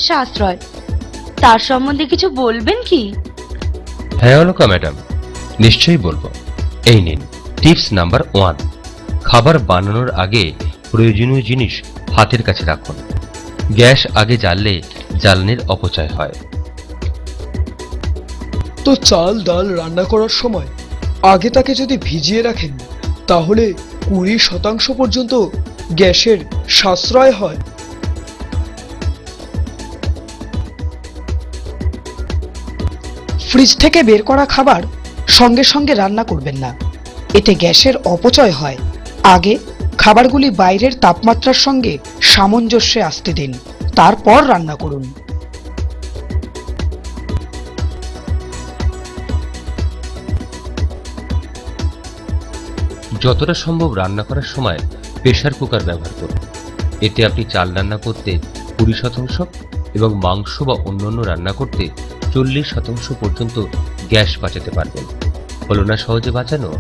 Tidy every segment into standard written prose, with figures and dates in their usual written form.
সাশ্রয়, তার সম্বন্ধে কিছু বলবেন কি? হ্যাঁ অলকা ম্যাডাম, নিশ্চয়ই বলবো। এই নিন টিপস নাম্বার 1। খাবার বানানোর আগে প্রয়োজনীয় জিনিস হাতের কাছে রাখুন। গ্যাস আগে জ্বাললে জ্বালানির অপচয় হয়। তো চাল ডাল রান্না করার সময় আগে তাকে যদি ভিজিয়ে রাখেন তাহলে 20% পর্যন্ত গ্যাসের সাশ্রয় হয়। ফ্রিজ থেকে বের করা খাবার সঙ্গে সঙ্গে রান্না করবেন না, এতে গ্যাসের অপচয় হয়। আগে খাবারগুলি বাইরের তাপমাত্রার সঙ্গে সামঞ্জস্যে আসতে দিন, তারপর রান্না করুন। যতটা সম্ভব রান্না করার সময় প্রেসার কুকার ব্যবহার করুন। এতে আপনি চাল রান্না করতে 20% এবং মাংস বা অন্যান্য রান্না করতে 40% পর্যন্ত গ্যাস বাঁচাতে পারবেন। হলো না সহজে বাঁচানো?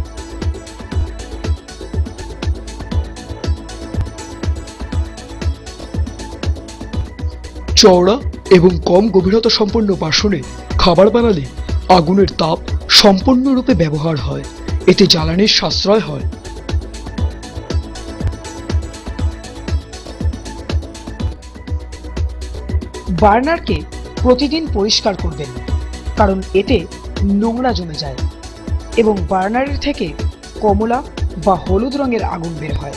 চওড়া এবং কম গভীরতা সম্পন্ন বাসনে খাবার বানালে আগুনের তাপ সম্পূর্ণরূপে ব্যবহার হয়, এতে জ্বালানির সাশ্রয় হয়। বার্নারকে প্রতিদিন পরিষ্কার করবেন, কারণ এতে নোংরা জমে যায় এবং বার্নারের থেকে কমলা বা হলুদ রঙের আগুন বের হয়,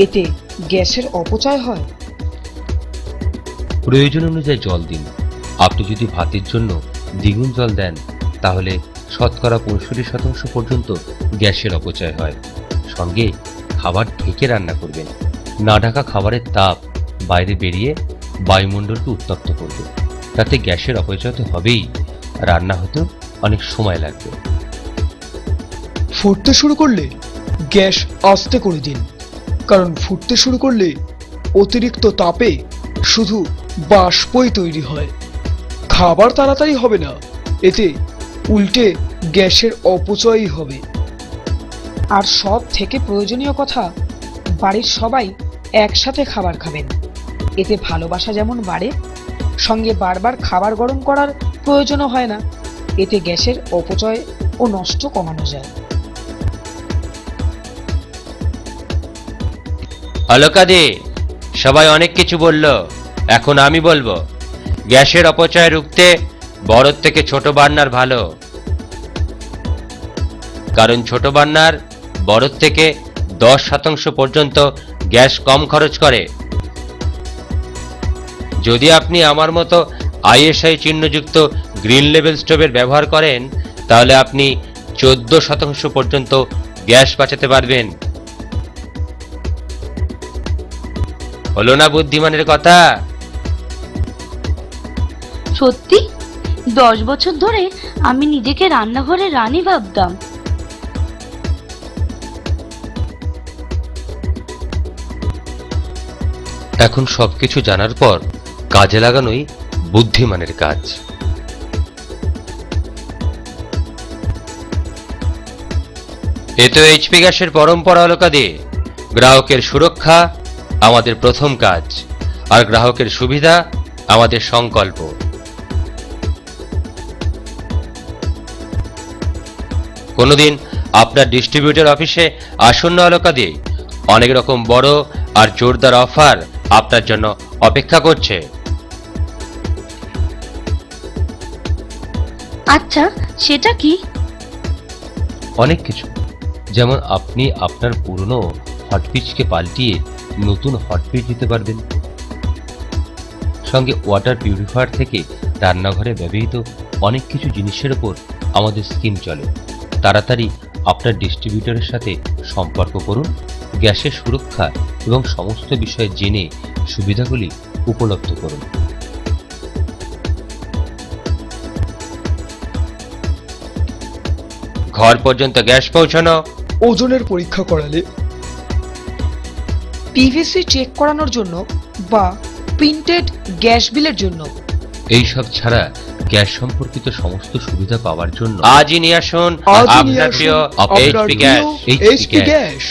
এতে গ্যাসের অপচয় হয়। প্রয়োজন অনুযায়ী জল দিন। আপনি যদি ভাতের জন্য দ্বিগুণ জল দেন তাহলে শতকরা 65% পর্যন্ত গ্যাসের অপচয় হয়। সঙ্গে খাবার ঢেকে রান্না করবেন। না ঢাকা খাবারের তাপ বাইরে বেরিয়ে বায়ুমণ্ডলকে উত্তপ্ত করবে, তাতে গ্যাসের অপচয় তো হবেই, রান্না হতেও অনেক সময় লাগবে। ফুটতে শুরু করলে গ্যাস আস্তে করে দিন, কারণ ফুটতে শুরু করলে অতিরিক্ত তাপে শুধু বাষ্পই তৈরি হয়, খাবার তাড়াতাড়ি হবে না, এতে উল্টে গ্যাসের অপচয়ই হবে। আর সব থেকে প্রয়োজনীয় কথা, বাড়ির সবাই একসাথে খাবার খাবেন, এতে ভালোবাসা যেমন বাড়ে, সঙ্গে বারবার খাবার গরম করার প্রয়োজনও হয় না, এতে গ্যাসের অপচয় ও নষ্ট কমানো যায়। অলকাদি, সবাই অনেক কিছু বলল, এখন আমি বলবো। গ্যাসের অপচয় রুখতে বড় থেকে ছোট বার্নার ভালো, কারণ ছোট বার্নার বড় থেকে 10% পর্যন্ত গ্যাস কম খরচ করে। যদি আপনি আমার মতো ISI চিহ্নযুক্ত গ্রিন লেভেল স্টোভের ব্যবহার করেন তাহলে আপনি 14% পর্যন্ত গ্যাস বাঁচাতে পারবেন। হলো না বুদ্ধিমানের কথা? সত্যি 10 বছর ধরে আমি নিজেকে রান্নাঘরে রানী ভাবতাম। এখন সবকিছু জানার পর কাজে লাগানোই বুদ্ধিমানের কাজ। এ তো HP গ্যাসের পরম্পরা অলকাদি। গ্রাহকের সুরক্ষা আমাদের প্রথম কাজ, আর গ্রাহকের সুবিধা আমাদের সংকল্প। কোনোদিন আপনার ডিস্ট্রিবিউটর অফিসে আসন্ন অলকাদি, অনেক রকম বড় আর জোরদার অফার আপনার জন্য অপেক্ষা করছে। আচ্ছা, সেটা কি? অনেক কিছু, যেমন আপনি আপনার পুরনো হটপিচকে পাল্টিয়ে নতুন হটপিচ দিতে পারবেন। সঙ্গে ওয়াটার পিউরিফায়ার থেকে রান্নাঘরে ব্যবহৃত অনেক কিছু জিনিসের উপর আমাদের স্কিম চলে। তাড়াতাড়ি আপনার ডিস্ট্রিবিউটরের সাথে সম্পর্ক করুন, গ্যাসের সুরক্ষা এবং সমস্ত বিষয়ে জেনে সুবিধাগুলি উপলব্ধ করুন। ঘর পর্যন্ত গ্যাস পৌঁছানো, ওজনের পরীক্ষা করালে, পিভিসি চেক করানোর জন্য বা প্রিন্টেড গ্যাস বিলের জন্য। এইসব ছাড়া গ্যাস সম্পর্কিত সমস্ত সুবিধা পাওয়ার জন্য আজই নিয়ে আসুন আপনার প্রিয় HP gas. HP gas.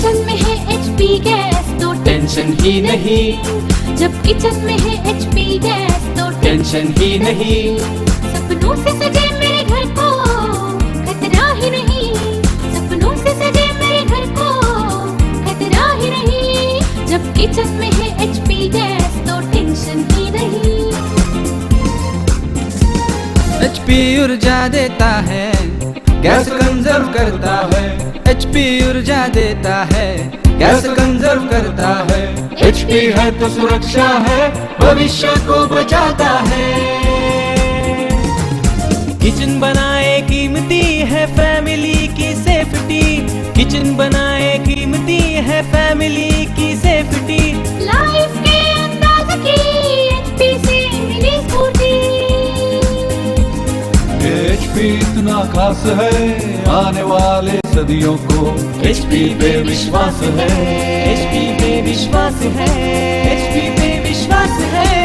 Kitchen में है एचपी गैस तो टेंशन ही नहीं, जब किचन में है एचपी गैस तो टेंशन ही नहीं। सपनों से सजे मेरे घर को खतरा ही नहीं, सपनों से सजे मेरे घर को खतरा ही नहीं। जब किचन में है एचपी गैस तो टेंशन ही नहीं। एचपी ऊर्जा देता है, गैस कंजर्व करता है। एचपी ऊर्जा देता है, गैस कंजर्व करता है। एचपी है तो सुरक्षा है, भविष्य को बचाता है। किचन बनाए कीमती है फैमिली की सेफ्टी, किचन बनाए कीमती है फैमिली की सेफ्टी। लाइफ के अंदाज की एचपी से मिली स्फूर्ति। एचपी इतना खास है, आने वाले सदियों को एचपी पे विश्वास है। एचपी पे विश्वास है, एचपी पे विश्वास है।